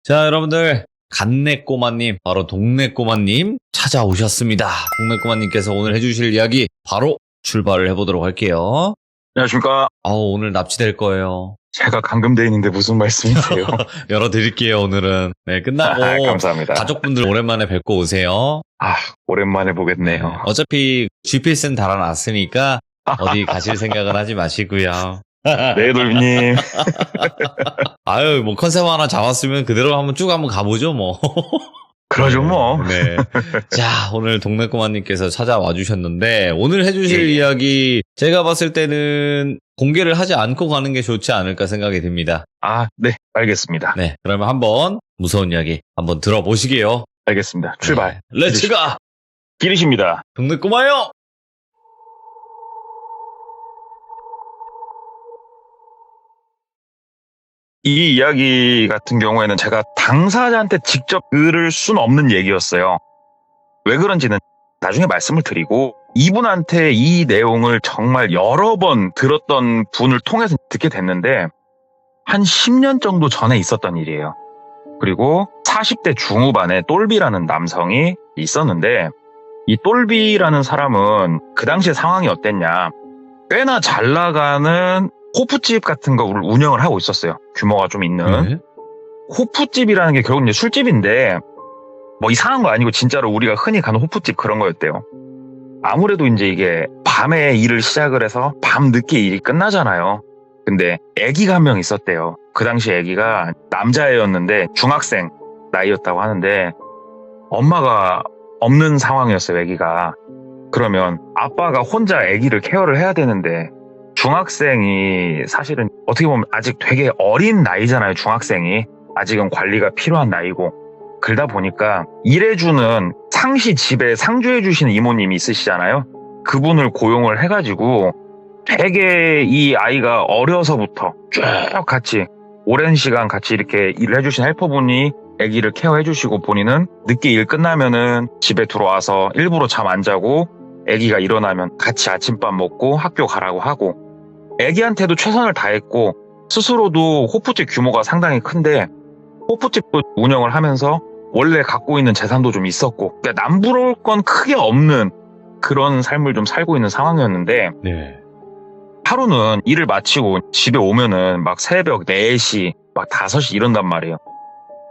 자, 여러분들, 간내꼬마님, 바로 동네꼬마님 찾아오셨습니다. 동네꼬마님께서 오늘 해주실 이야기 바로 출발을 해보도록 할게요. 안녕하십니까. 오늘 납치될 거예요. 제가 감금돼 있는데 무슨 말씀이세요? 열어드릴게요, 오늘은. 네, 끝나고 감사합니다. 가족분들 오랜만에 뵙고 오세요. 오랜만에 보겠네요. 어차피 GPS는 달아놨으니까 어디 가실 생각은 하지 마시고요. 네, 돌비님. 아유, 뭐 컨셉 하나 잡았으면 그대로 한번 가보죠, 뭐. 그러죠, 뭐. 네. 자, 오늘 동네꼬마님께서 찾아와 주셨는데, 오늘 해주실 예. 이야기, 제가 봤을 때는 공개를 하지 않고 가는 게 좋지 않을까 생각이 듭니다. 네, 알겠습니다. 네. 그러면 한번 무서운 이야기 한번 들어보시게요. 알겠습니다. 출발. 네. 렛츠가! 기리십니다. 동네꼬마요! 이 이야기 같은 경우에는 제가 당사자한테 직접 들을 수는 없는 얘기였어요. 왜 그런지는 나중에 말씀을 드리고, 이분한테 이 내용을 정말 여러 번 들었던 분을 통해서 듣게 됐는데, 한 10년 정도 전에 있었던 일이에요. 그리고 40대 중후반에 똘비라는 남성이 있었는데, 이 똘비라는 사람은 그 당시에 상황이 어땠냐, 꽤나 잘 나가는 호프집 같은 거를 운영을 하고 있었어요. 규모가 좀 있는. 네. 호프집이라는 게 결국 이제 술집인데, 뭐 이상한 거 아니고 진짜로 우리가 흔히 가는 호프집 그런 거였대요. 아무래도 이제 이게 밤에 일을 시작을 해서 밤 늦게 일이 끝나잖아요. 근데 아기가 한 명 있었대요. 그 당시 아기가 남자애였는데 중학생 나이였다고 하는데, 엄마가 없는 상황이었어요, 아기가. 그러면 아빠가 혼자 아기를 케어를 해야 되는데, 중학생이 사실은 어떻게 보면 아직 되게 어린 나이잖아요, 중학생이. 아직은 관리가 필요한 나이고. 그러다 보니까 일해주는 상시 집에 상주해주시는 이모님이 있으시잖아요. 그분을 고용을 해가지고 되게 이 아이가 어려서부터 쭉 같이 오랜 시간 같이 이렇게 일을 해주신 헬퍼분이 아기를 케어해주시고, 본인은 늦게 일 끝나면은 집에 들어와서 일부러 잠 안 자고 아기가 일어나면 같이 아침밥 먹고 학교 가라고 하고, 아기한테도 최선을 다했고, 스스로도 호프집 규모가 상당히 큰데 호프집도 운영을 하면서 원래 갖고 있는 재산도 좀 있었고, 그러니까 남부러울 건 크게 없는 그런 삶을 좀 살고 있는 상황이었는데, 네. 하루는 일을 마치고 집에 오면은 막 새벽 4시, 막 5시 이런단 말이에요.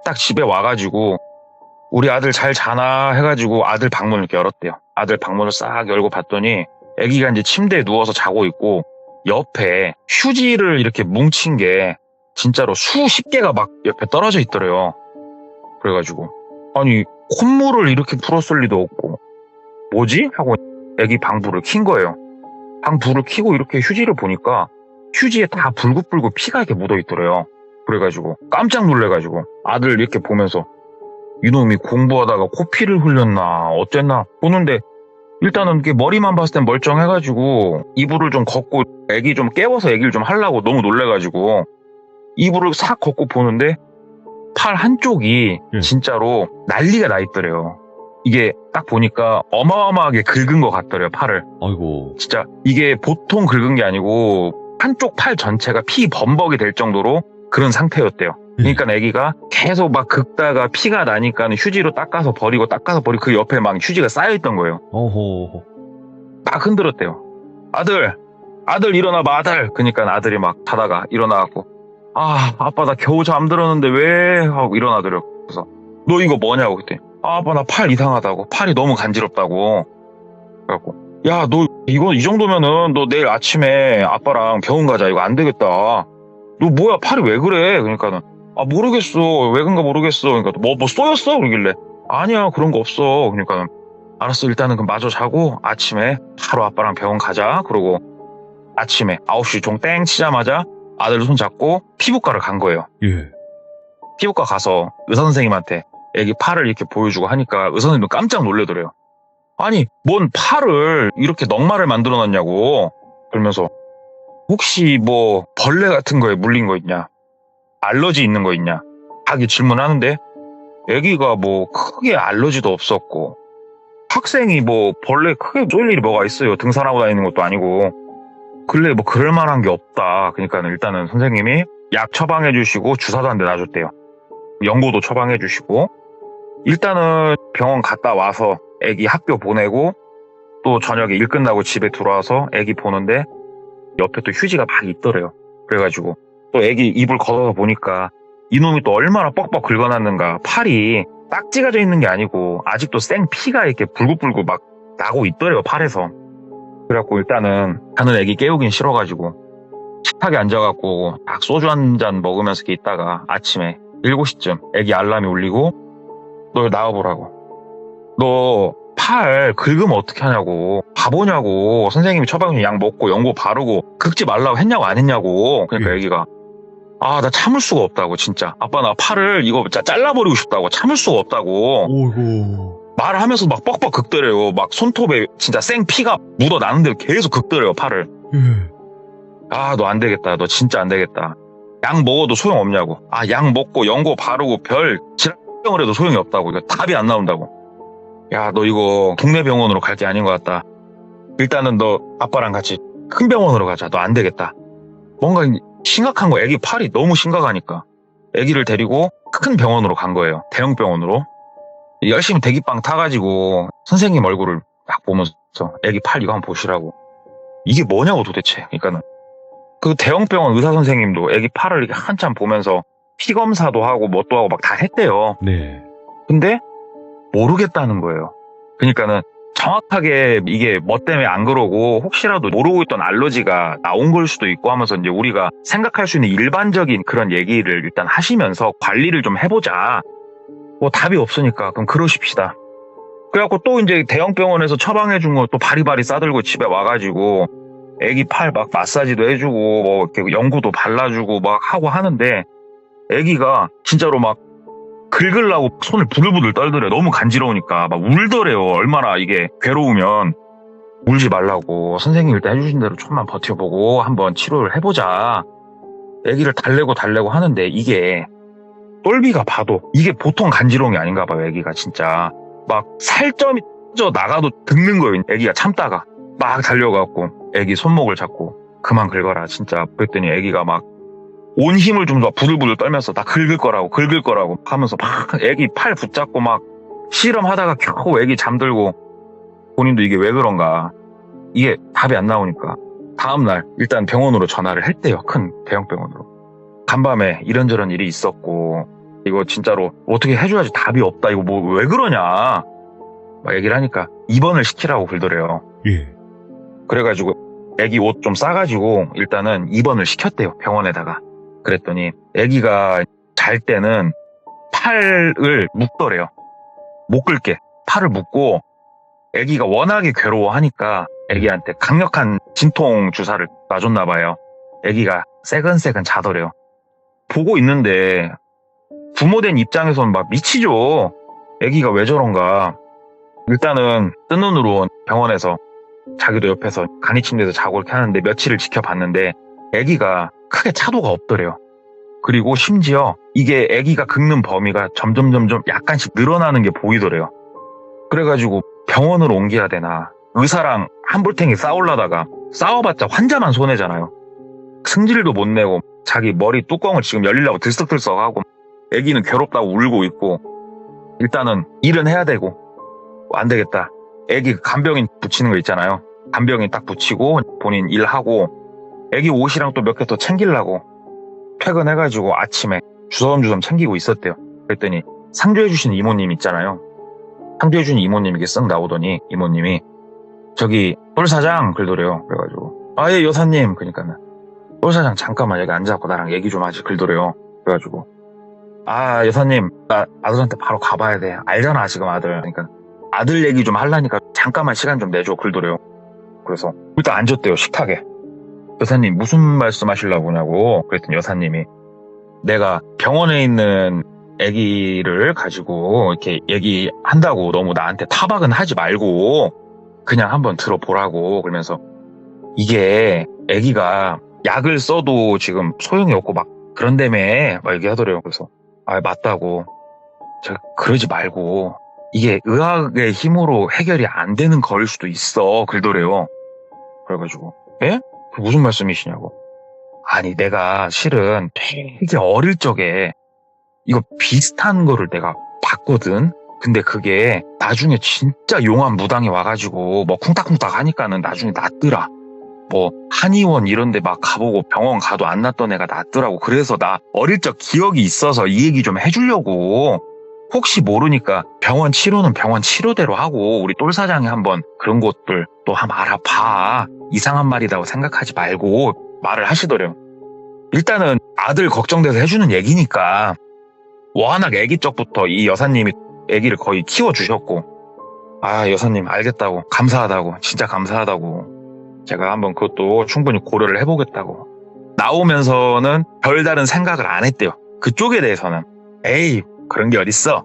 딱 집에 와가지고 우리 아들 잘 자나 해가지고 아들 방문을 이렇게 열었대요. 아들 방문을 싹 열고 봤더니 아기가 이제 침대에 누워서 자고 있고, 옆에 휴지를 이렇게 뭉친 게 진짜로 수십 개가 막 옆에 떨어져 있더래요. 그래가지고 아니, 콧물을 이렇게 풀었을 리도 없고 뭐지? 하고 아기 방불을 킨 거예요. 방불을 켜고 이렇게 휴지를 보니까 휴지에 다 불긋불긋 피가 이렇게 묻어 있더래요. 그래가지고 깜짝 놀래가지고 아들 이렇게 보면서, 이놈이 공부하다가 코피를 흘렸나 어쨌나 보는데, 일단은 이렇게 머리만 봤을 땐 멀쩡해가지고 이불을 좀 걷고 애기 좀 깨워서 얘기를 좀 하려고 너무 놀래가지고 이불을 싹 걷고 보는데 팔 한쪽이 진짜로 난리가 나 있더래요. 이게 딱 보니까 어마어마하게 긁은 것 같더래요, 팔을. 아이고. 진짜 이게 보통 긁은 게 아니고 한쪽 팔 전체가 피 범벅이 될 정도로 그런 상태였대요. 그러니까 애기가 계속 막 긁다가 피가 나니까 휴지로 닦아서 버리고 그 옆에 막 휴지가 쌓여있던 거예요. 어허. 막 흔들었대요. 아들 일어나봐, 아들. 그러니까 아들이 막 자다가 일어나갖고, 아빠 나 겨우 잠들었는데 왜? 하고 일어나더래요. 그래서 너 이거 뭐냐고 그랬더니, 아빠 나 팔 이상하다고, 팔이 너무 간지럽다고. 그래갖고, 야 너 이거 이 정도면은 너 내일 아침에 아빠랑 병원 가자. 이거 안 되겠다. 너 뭐야, 팔이 왜 그래? 그러니까는 모르겠어. 왜 그런가 모르겠어. 그러니까 뭐 쏘였어? 그러길래 아니야, 그런 거 없어. 그러니까 알았어, 일단은 그럼 마저 자고 아침에 바로 아빠랑 병원 가자. 그러고 아침에 9시 종 땡 치자마자 아들 손 잡고 피부과를 간 거예요. 예. 피부과 가서 의사 선생님한테 애기 팔을 이렇게 보여주고 하니까 의사 선생님도 깜짝 놀래더래요. 아니, 뭔 팔을 이렇게 넉마를 만들어 놨냐고. 그러면서 혹시 뭐 벌레 같은 거에 물린 거 있냐, 알러지 있는 거 있냐 하기 질문하는데, 애기가 뭐 크게 알러지도 없었고, 학생이 뭐 벌레 크게 쫄 일이 뭐가 있어요. 등산하고 다니는 것도 아니고. 근래 뭐 그럴 만한 게 없다. 그러니까 일단은 선생님이 약 처방해 주시고 주사도 한 대 놔줬대요. 연고도 처방해 주시고 일단은 병원 갔다 와서 애기 학교 보내고 또 저녁에 일 끝나고 집에 들어와서 애기 보는데 옆에 또 휴지가 막 있더래요. 그래가지고 또 애기 이불 걷어서 보니까 이놈이 또 얼마나 뻑뻑 긁어놨는가. 팔이 딱지가 져 있는 게 아니고 아직도 생 피가 이렇게 불긋불긋 막 나고 있더래요, 팔에서. 그래갖고 일단은 자는 애기 깨우긴 싫어가지고 식탁에 앉아갖고 딱 소주 한 잔 먹으면서 이렇게 있다가 아침에 7시쯤 애기 알람이 울리고 너 나와보라고. 너 팔 긁으면 어떻게 하냐고. 바보냐고. 선생님이 처방전 약 먹고 연고 바르고 긁지 말라고 했냐고 안 했냐고. 그러니까 애기가 나 참을 수가 없다고. 진짜 아빠 나 팔을 이거 진짜 잘라버리고 싶다고. 참을 수가 없다고. 오이고. 말하면서 막 뻑뻑 긁더래요. 막 손톱에 진짜 생 피가 묻어나는 대로 계속 긁더래요, 팔을. 너 안 되겠다. 너 진짜 안 되겠다. 약 먹어도 소용없냐고. 약 먹고 연고 바르고 별 질병을 해도 소용이 없다고. 이거 답이 안 나온다고. 야, 너 이거 동네 병원으로 갈 게 아닌 것 같다. 일단은 너 아빠랑 같이 큰 병원으로 가자. 너 안 되겠다. 뭔가 심각한 거. 애기 팔이 너무 심각하니까. 애기를 데리고 큰 병원으로 간 거예요. 대형 병원으로. 열심히 대기빵 타가지고 선생님 얼굴을 딱 보면서 애기 팔 이거 한번 보시라고. 이게 뭐냐고 도대체. 그러니까는 그 대형 병원 의사 선생님도 애기 팔을 이렇게 한참 보면서 피 검사도 하고 뭣도 하고 막 다 했대요. 네. 근데 모르겠다는 거예요. 그러니까는 정확하게 이게 뭐 때문에 안 그러고 혹시라도 모르고 있던 알러지가 나온 걸 수도 있고 하면서 이제 우리가 생각할 수 있는 일반적인 그런 얘기를 일단 하시면서 관리를 좀 해보자. 뭐 답이 없으니까 그럼 그러십시다. 그래갖고 또 이제 대형 병원에서 처방해준 거 또 바리바리 싸들고 집에 와가지고 애기 팔 막 마사지도 해주고 뭐 이렇게 연고도 발라주고 막 하고 하는데 애기가 진짜로 막 긁으려고 손을 부들부들 떨더래요. 너무 간지러우니까 막 울더래요. 얼마나 이게 괴로우면. 울지 말라고. 선생님 일단 해주신 대로 좀만 버텨보고 한번 치료를 해보자. 애기를 달래고 하는데 이게 똘비가 봐도 이게 보통 간지러운 게 아닌가 봐요. 애기가 진짜 막 살점이 쪄 나가도 긁는 거예요. 애기가 참다가 막 달려가고 애기 손목을 잡고 그만 긁어라 진짜. 그랬더니 애기가 막 온 힘을 좀 더 부들부들 떨면서 나 긁을 거라고 하면서 막 애기 팔 붙잡고 막 씨름하다가 겨우 애기 잠들고 본인도 이게 왜 그런가. 이게 답이 안 나오니까 다음날 일단 병원으로 전화를 했대요. 큰 대형 병원으로. 간밤에 이런저런 일이 있었고 이거 진짜로 어떻게 해줘야지 답이 없다. 이거 뭐 왜 그러냐 막 얘기를 하니까 입원을 시키라고 그러더래요. 예. 그래가지고 애기 옷 좀 싸가지고 일단은 입원을 시켰대요. 병원에다가. 그랬더니 애기가 잘 때는 팔을 묶더래요. 못 긁게 팔을 묶고 애기가 워낙에 괴로워하니까 애기한테 강력한 진통 주사를 놔줬나 봐요. 애기가 새근새근 자더래요. 보고 있는데 부모된 입장에서는 막 미치죠. 애기가 왜 저런가. 일단은 뜬 눈으로 병원에서 자기도 옆에서 간이 침대에서 자고 이렇게 하는데 며칠을 지켜봤는데 애기가 크게 차도가 없더래요. 그리고 심지어 이게 애기가 긁는 범위가 점점 약간씩 늘어나는 게 보이더래요. 그래가지고 병원으로 옮겨야 되나. 의사랑 한불탱이 싸우려다가 싸워봤자 환자만 손해잖아요. 승질도 못 내고 자기 머리 뚜껑을 지금 열리려고 들썩들썩하고 애기는 괴롭다고 울고 있고 일단은 일은 해야 되고 안 되겠다. 애기 간병인 붙이는 거 있잖아요. 간병인 딱 붙이고 본인 일하고 애기 옷이랑 또 몇 개 더 챙기려고 퇴근해가지고 아침에 주섬주섬 챙기고 있었대요. 그랬더니 상주해주신 이모님 있잖아요. 상주해주신 이모님이 이렇게 쓱 나오더니 이모님이 저기 똘사장 그러더래요. 그래가지고 예 여사님. 그러니까는 똘사장 잠깐만 여기 앉아갖고 나랑 얘기 좀 하지 그러더래요. 그래가지고 여사님 나 아들한테 바로 가봐야 돼. 알잖아 지금 아들. 그러니까 아들 얘기 좀 하려니까 잠깐만 시간 좀 내줘 그러더래요. 그래서 일단 앉았대요 식탁에. 여사님 무슨 말씀 하시려고 하냐고. 그랬더니 여사님이 내가 병원에 있는 아기를 가지고 이렇게 얘기한다고 너무 나한테 타박은 하지 말고 그냥 한번 들어보라고. 그러면서 이게 아기가 약을 써도 지금 소용이 없고 막 그런다며 막 얘기하더래요. 그래서 맞다고. 제가 그러지 말고 이게 의학의 힘으로 해결이 안 되는 거일 수도 있어 그러더래요. 그래가지고 예? 그 무슨 말씀이시냐고. 아니 내가 실은 되게 어릴 적에 이거 비슷한 거를 내가 봤거든. 근데 그게 나중에 진짜 용암 무당이 와가지고 뭐 쿵딱쿵딱 하니까는 나중에 낫더라. 뭐 한의원 이런 데 막 가보고 병원 가도 안 낫던 애가 낫더라고. 그래서 나 어릴 적 기억이 있어서 이 얘기 좀 해주려고. 혹시 모르니까 병원 치료는 병원 치료대로 하고 우리 똘 사장이 한번 그런 것들 또 한번 알아봐. 이상한 말이라고 생각하지 말고 말을 하시더래요. 일단은 아들 걱정돼서 해주는 얘기니까 워낙 아기 적부터 이 여사님이 아기를 거의 키워주셨고, 아 여사님 알겠다고, 감사하다고, 진짜 감사하다고, 제가 한번 그것도 충분히 고려를 해보겠다고. 나오면서는 별다른 생각을 안 했대요. 그쪽에 대해서는. 에이 그런 게 어딨어.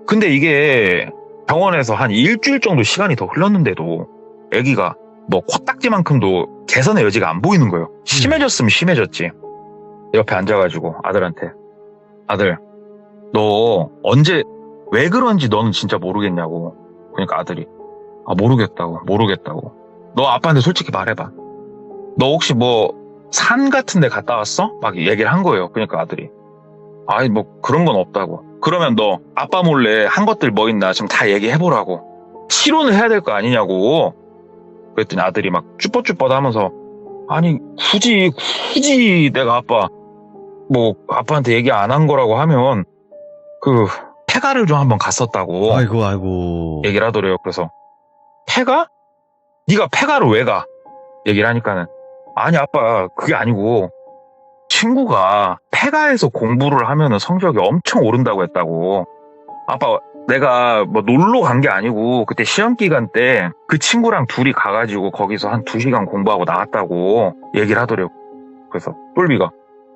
근데 이게 병원에서 한 일주일 정도 시간이 더 흘렀는데도 아기가 뭐 코딱지만큼도 개선의 여지가 안 보이는 거예요. 심해졌으면 심해졌지. 옆에 앉아가지고 아들한테, 아들 너 언제 왜 그런지 너는 진짜 모르겠냐고. 그러니까 아들이 모르겠다고. 너 아빠한테 솔직히 말해봐. 너 혹시 뭐 산 같은 데 갔다 왔어? 막 얘기를 한 거예요. 그러니까 아들이 아니 뭐 그런 건 없다고. 그러면 너 아빠 몰래 한 것들 뭐 있나 좀 다 얘기해보라고. 치료는 해야 될 거 아니냐고. 그랬더니 아들이 막 쭈뼛쭈뼛 하면서 아니 굳이 내가 아빠한테 얘기 안 한 거라고 하면 그 폐가를 좀 한번 갔었다고 아이고. 얘기를 하더래요. 그래서 폐가? 네가 폐가를 왜 가? 얘기를 하니까는 아니 아빠 그게 아니고 친구가 폐가에서 공부를 하면은 성적이 엄청 오른다고 했다고. 아빠 내가 뭐 놀러 간 게 아니고 그때 시험 기간 때 그 친구랑 둘이 가가지고 거기서 한 2시간 공부하고 나왔다고 얘기를 하더래요. 그래서 똘비가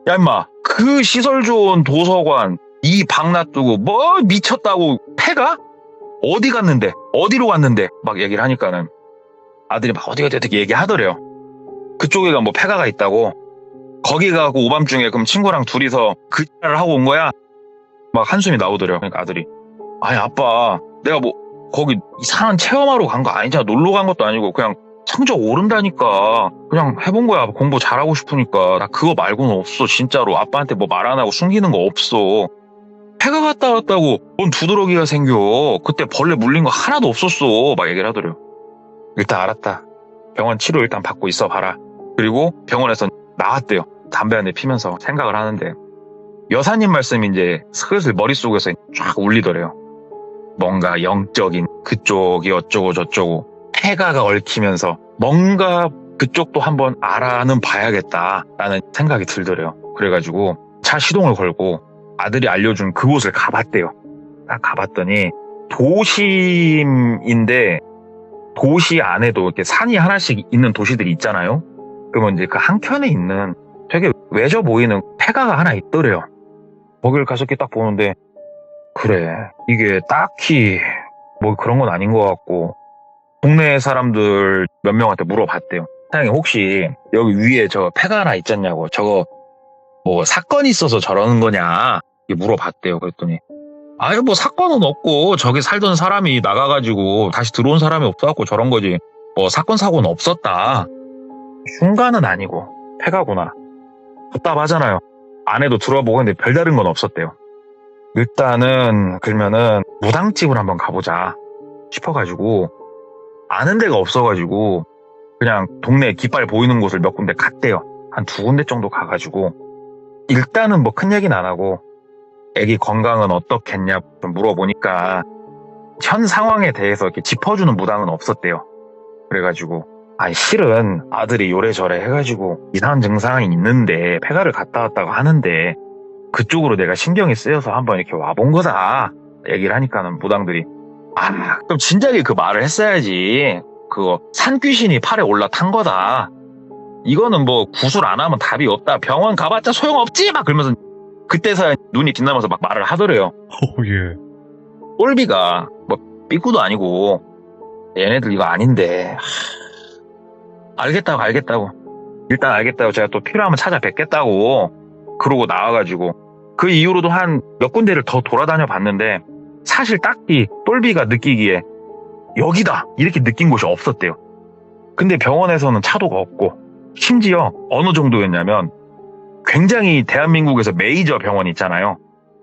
야 임마 그 시설 좋은 도서관 이 방 놔두고 뭐 미쳤다고 폐가? 어디 갔는데? 어디로 갔는데? 막 얘기를 하니까는 아들이 막 어디 얘기하더래요. 그쪽에가 뭐 폐가가 있다고. 거기 가고 오밤중에 그럼 친구랑 둘이서 그 X를 하고 온 거야? 막 한숨이 나오더래요. 그러니까 아들이 아니 아빠 내가 뭐 거기 이상한 체험하러 간 거 아니잖아. 놀러 간 것도 아니고 그냥 성적 오른다니까 그냥 해본 거야. 공부 잘하고 싶으니까. 나 그거 말고는 없어. 진짜로 아빠한테 뭐 말 안 하고 숨기는 거 없어. 폐가 갔다 왔다고 뭔 두드러기가 생겨. 그때 벌레 물린 거 하나도 없었어. 막 얘기를 하더래요. 일단 알았다. 병원 치료 일단 받고 있어 봐라. 그리고 병원에서 나왔대요. 담배 한 대 피면서 생각을 하는데 여사님 말씀이 이제 슬슬 머릿속에서 쫙 울리더래요. 뭔가 영적인 그쪽이 어쩌고 저쩌고 폐가가 얽히면서 뭔가 그쪽도 한번 알아는 봐야겠다라는 생각이 들더래요. 그래가지고 차 시동을 걸고 아들이 알려준 그곳을 가봤대요. 딱 가봤더니 도심인데 도시 안에도 이렇게 산이 하나씩 있는 도시들이 있잖아요. 그러면 이제 그 한켠에 있는 되게 외져 보이는 폐가가 하나 있더래요. 거기를 가서 이렇게 딱 보는데 그래 이게 딱히 뭐 그런 건 아닌 것 같고 동네 사람들 몇 명한테 물어봤대요. 사장님 혹시 여기 위에 저 폐가 하나 있잖냐고. 저거 뭐 사건이 있어서 저러는 거냐 물어봤대요. 그랬더니 아유 뭐 사건은 없고 저기 살던 사람이 나가가지고 다시 들어온 사람이 없어갖고 저런 거지 뭐 사건 사고는 없었다. 흉가는 아니고 폐가구나. 답답하잖아요. 안에도 들어보고 했는데 별다른 건 없었대요. 일단은 그러면은 무당집을 한번 가보자 싶어가지고 아는 데가 없어가지고 그냥 동네 깃발 보이는 곳을 몇 군데 갔대요. 한 2군데 정도 가가지고 일단은 뭐 큰 얘기는 안 하고 애기 건강은 어떻겠냐 물어보니까 현 상황에 대해서 이렇게 짚어주는 무당은 없었대요. 그래가지고 아니 실은 아들이 요래저래 해가지고 이상한 증상이 있는데 폐가를 갔다 왔다고 하는데 그쪽으로 내가 신경이 쓰여서 한번 이렇게 와본 거다 얘기를 하니까는 무당들이 아 그럼 진작에 그 말을 했어야지. 그거 산귀신이 팔에 올라탄 거다. 이거는 뭐 구술 안 하면 답이 없다. 병원 가봤자 소용없지 막 그러면서 그때서야 눈이 빛나면서 막 말을 하더래요. 예. 꼴비가 뭐 삐꾸도 아니고 얘네들 이거 아닌데 알겠다고 일단 알겠다고 제가 또 필요하면 찾아뵙겠다고 그러고 나와가지고 그 이후로도 한 몇 군데를 더 돌아다녀 봤는데 사실 딱히 똘비가 느끼기에 여기다 이렇게 느낀 곳이 없었대요. 근데 병원에서는 차도가 없고 심지어 어느 정도였냐면 굉장히 대한민국에서 메이저 병원 있잖아요.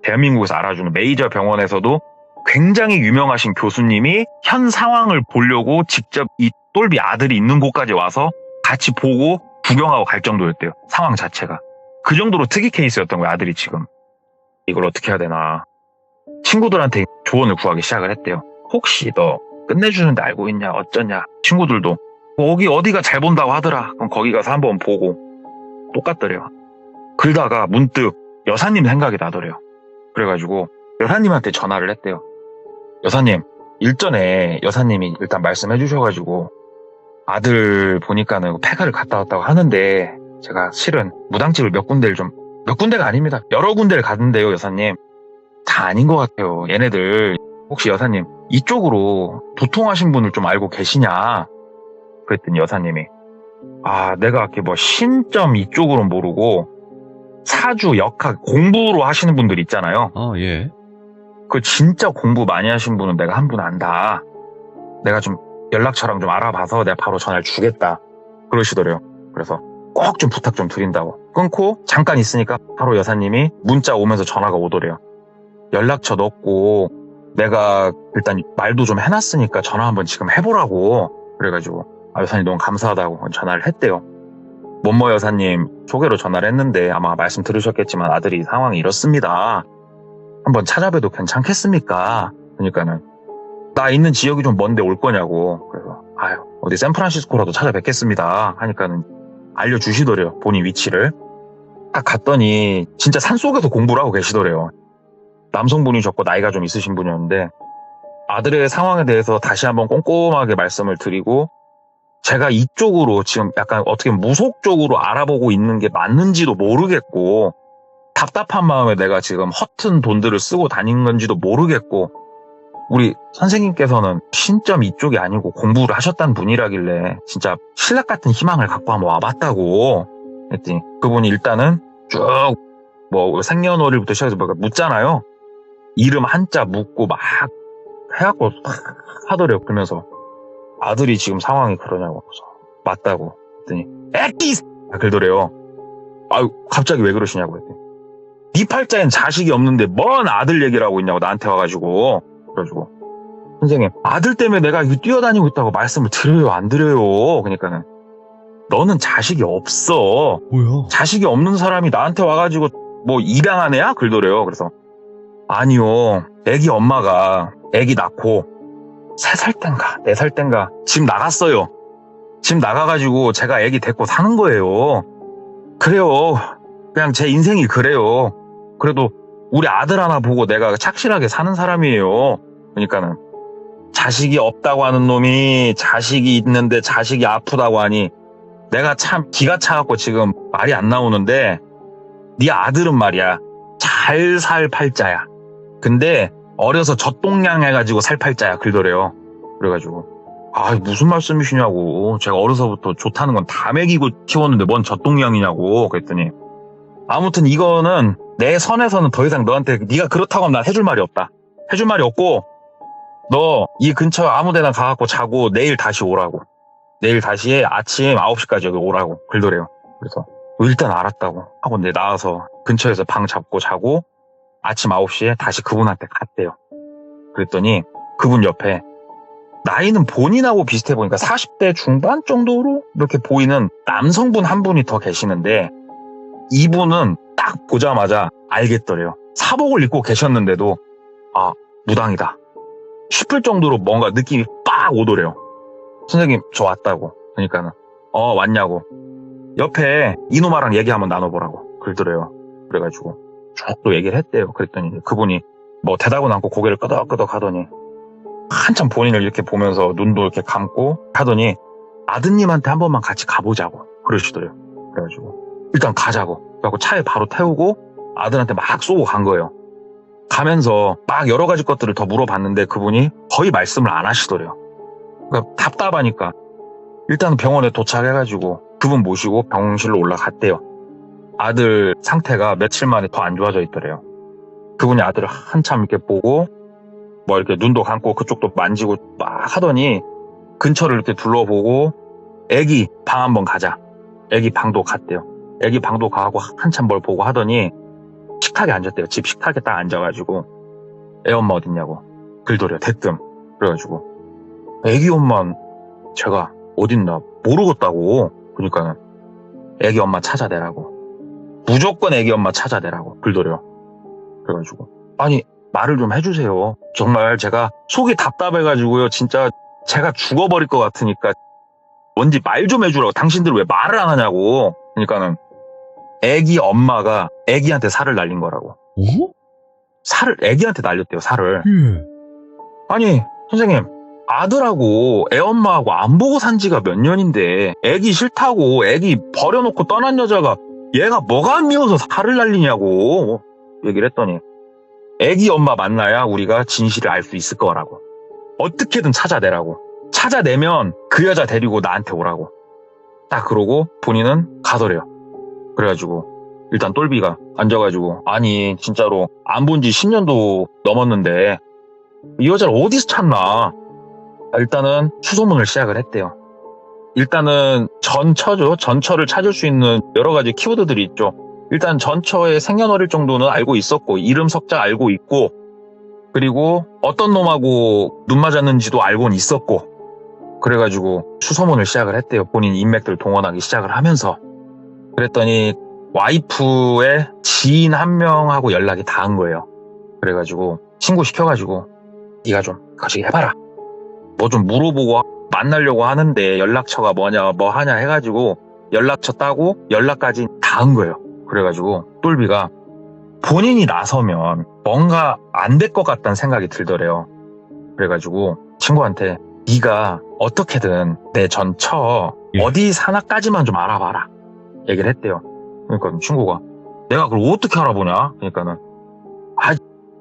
대한민국에서 알아주는 메이저 병원에서도 굉장히 유명하신 교수님이 현 상황을 보려고 직접 이 똘비 아들이 있는 곳까지 와서 같이 보고 구경하고 갈 정도였대요. 상황 자체가. 그 정도로 특이 케이스였던 거예요, 아들이 지금. 이걸 어떻게 해야 되나. 친구들한테 조언을 구하기 시작을 했대요. 혹시 너 끝내주는데 알고 있냐, 어쩌냐. 친구들도 어디가 잘 본다고 하더라. 그럼 거기 가서 한번 보고. 똑같더래요. 그러다가 문득 여사님 생각이 나더래요. 그래가지고 여사님한테 전화를 했대요. 여사님, 일전에 여사님이 일단 말씀해 주셔가지고 아들 보니까는 폐가를 갔다 왔다고 하는데 제가 실은 무당집을 몇 군데가 아닙니다. 여러 군데를 갔는데요, 여사님. 다 아닌 것 같아요. 얘네들. 혹시 여사님 이쪽으로 도통하신 분을 좀 알고 계시냐? 그랬더니 여사님이 내가 이렇게 뭐 신점 이쪽으로는 모르고 사주, 역학 공부로 하시는 분들 있잖아요. 예. 그 진짜 공부 많이 하신 분은 내가 한 분 안다. 내가 좀 연락처랑 좀 알아봐서 내가 바로 전화를 주겠다. 그러시더래요. 그래서 꼭 좀 부탁 좀 드린다고. 끊고 잠깐 있으니까 바로 여사님이 문자 오면서 전화가 오더래요. 연락처 넣고 내가 일단 말도 좀 해놨으니까 전화 한번 지금 해보라고. 그래가지고 여사님 너무 감사하다고 전화를 했대요. 뭐뭐 여사님 소개로 전화를 했는데 아마 말씀 들으셨겠지만 아들이 상황이 이렇습니다. 한번 찾아봬도 괜찮겠습니까? 그러니까는 나 있는 지역이 좀 먼데 올 거냐고. 그래서 어디 샌프란시스코라도 찾아뵙겠습니다 하니까는 알려주시더래요. 본인 위치를. 딱 갔더니 진짜 산속에서 공부를 하고 계시더래요. 남성분이셨고 나이가 좀 있으신 분이었는데 아들의 상황에 대해서 다시 한번 꼼꼼하게 말씀을 드리고 제가 이쪽으로 지금 약간 어떻게 무속적으로 알아보고 있는 게 맞는지도 모르겠고 답답한 마음에 내가 지금 허튼 돈들을 쓰고 다닌 건지도 모르겠고 우리 선생님께서는 신점 이쪽이 아니고 공부를 하셨다는 분이라길래 진짜 신락 같은 희망을 갖고 한번 와봤다고 했더니 그분이 일단은 쭉 뭐 생년월일부터 시작해서 묻잖아요. 이름 한자 묻고 막 해갖고 하더래요. 그러면서 아들이 지금 상황이 그러냐고. 맞다고. 했더니 에끼! 그러더래요. 갑자기 왜 그러시냐고 했더니 네 팔자엔 자식이 없는데 뭔 아들 얘기를 하고 있냐고 나한테 와가지고. 그래가지고 선생님 아들 때문에 내가 이거 뛰어다니고 있다고 말씀을 드려요 안 드려요. 그러니까는 너는 자식이 없어. 뭐야? 자식이 없는 사람이 나한테 와가지고 뭐 입양한 애야? 그러더래요. 그래서 아니요. 애기 엄마가 애기 낳고 3살 땐가 4살 땐가 집 나갔어요. 집 나가가지고 제가 애기 데리고 사는 거예요. 그래요. 그냥 제 인생이 그래요. 그래도 우리 아들 하나 보고 내가 착실하게 사는 사람이에요. 그러니까는 자식이 없다고 하는 놈이 자식이 있는데 자식이 아프다고 하니 내가 참 기가 차갖고 지금 말이 안 나오는데 네 아들은 말이야 잘 살 팔자야. 근데 어려서 젖동량 해가지고 살 팔자야. 그러더래요. 그래가지고 무슨 말씀이시냐고. 제가 어려서부터 좋다는 건 다 먹이고 키웠는데 뭔 젖동량이냐고. 그랬더니 아무튼 이거는 내 선에서는 더 이상 너한테 네가 그렇다고 하면 난 해줄 말이 없다. 해줄 말이 없고 너 이 근처 아무 데나 가갖고 자고 내일 다시 오라고. 내일 다시 아침 9시까지 여기 오라고. 그러더래요. 그래서 일단 알았다고 하고 내 나와서 근처에서 방 잡고 자고 아침 9시에 다시 그분한테 갔대요. 그랬더니 그분 옆에 나이는 본인하고 비슷해 보니까 40대 중반 정도로 이렇게 보이는 남성분 한 분이 더 계시는데 이분은 딱 보자마자 알겠더래요. 사복을 입고 계셨는데도 무당이다 싶을 정도로 뭔가 느낌이 빡 오더래요. 선생님 저 왔다고. 그러니까는 왔냐고. 옆에 이놈아랑 얘기 한번 나눠보라고 그러더래요. 그래가지고 쭉 또 얘기를 했대요. 그랬더니 그분이 뭐 대답은 않고 고개를 끄덕끄덕 하더니 한참 본인을 이렇게 보면서 눈도 이렇게 감고 하더니 아드님한테 한 번만 같이 가보자고 그러시더래요. 그래가지고 일단 가자고. 그래갖고 차에 바로 태우고 아들한테 막 쏘고 간 거예요. 가면서 막 여러 가지 것들을 더 물어봤는데 그분이 거의 말씀을 안 하시더래요. 그러니까 답답하니까 일단 병원에 도착해가지고 그분 모시고 병실로 올라갔대요. 아들 상태가 며칠 만에 더 안 좋아져 있더래요. 그분이 아들을 한참 이렇게 보고 뭐 이렇게 눈도 감고 그쪽도 만지고 막 하더니 근처를 이렇게 둘러보고 애기 방 한번 가자. 애기 방도 갔대요. 애기 방도 가고 한참 뭘 보고 하더니 식탁에 앉았대요. 집 식탁에 딱 앉아가지고 애 엄마 어딨냐고 글돌이야 대뜸. 그래가지고 애기 엄마 제가 어딨나 모르겠다고. 그러니까는 애기 엄마 찾아내라고. 무조건 애기 엄마 찾아내라고 글돌이요. 그래가지고 아니 말을 좀 해주세요. 정말 제가 속이 답답해가지고요. 진짜 제가 죽어버릴 것 같으니까 뭔지 말 좀 해주라고. 당신들 왜 말을 안 하냐고. 그러니까는 애기 엄마가 애기한테 살을 날린 거라고. 어? 살을 애기한테 날렸대요. 살을. 예. 아니 선생님 아들하고 애 엄마하고 안 보고 산 지가 몇 년인데 애기 싫다고 애기 버려놓고 떠난 여자가 얘가 뭐가 미워서 살을 날리냐고 얘기를 했더니 애기 엄마 만나야 우리가 진실을 알 수 있을 거라고. 어떻게든 찾아내라고. 찾아내면 그 여자 데리고 나한테 오라고. 딱 그러고 본인은 가더래요. 그래가지고 일단 똘비가 앉아가지고 아니 진짜로 안 본 지 10년도 넘었는데 이 여자를 어디서 찾나. 일단은 수소문을 시작을 했대요. 일단은 전처죠. 전처를 찾을 수 있는 여러 가지 키워드들이 있죠. 일단 전처의 생년월일 정도는 알고 있었고 이름 석자 알고 있고 그리고 어떤 놈하고 눈 맞았는지도 알고는 있었고 그래가지고 수소문을 시작을 했대요. 본인 인맥들 동원하기 시작을 하면서. 그랬더니 와이프의 지인 한 명하고 연락이 닿은 거예요. 그래가지고 친구 시켜가지고 네가 좀 거시기 해봐라. 뭐 좀 물어보고 만나려고 하는데 연락처가 뭐냐 뭐 하냐 해가지고 연락처 따고 연락까지 닿은 거예요. 그래가지고 똘비가 본인이 나서면 뭔가 안 될 것 같다는 생각이 들더래요. 그래가지고 친구한테 네가 어떻게든 내 전처 어디 사나까지만 좀 알아봐라 얘기를 했대요. 그러니까 친구가 내가 그걸 어떻게 알아보냐. 그러니까는